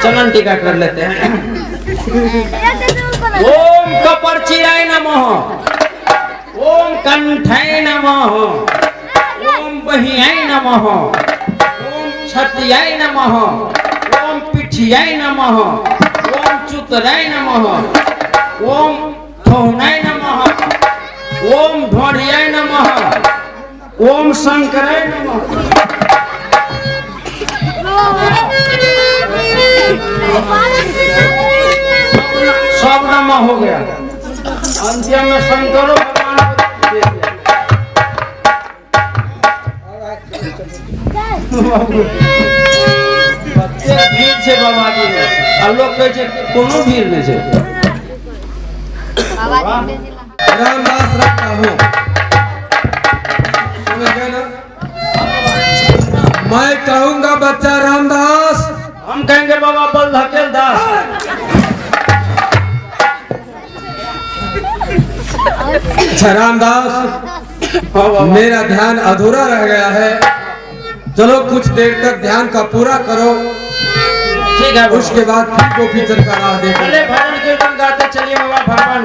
चलन टीका कर लेते हैं। ओम कपर्चियाय नमः, ओम कंठाय नमः, ओम बहियाय नमः, ओम छतियाय नमः, ओम पिठियाय नमः, ओम चुतराय नमः, ओम थोनाय नमः, ओम ढोढ़ियाय नमः, ओम शंकराय नमः। सब नमः हो गया। अंतिम में शंकरो भगवान को दे दिया। भीड़ छे बाबा जी में, अब लोग कहे छे कोनो भीड़ नहीं छे। रामदास रखता हूँ, समझ गए ना? मैं कहूँगा बच्चा रामदास, हम कहेंगे बाबा बल धकेल दास। अच्छा रामदास, मेरा ध्यान अधूरा रह गया है, चलो कुछ देर तक ध्यान का पूरा करो, ठीक है। उसके बाद फिर गोपी चल का राह देखो। भजन कीर्तन गाते चलिए बाबा भगवान।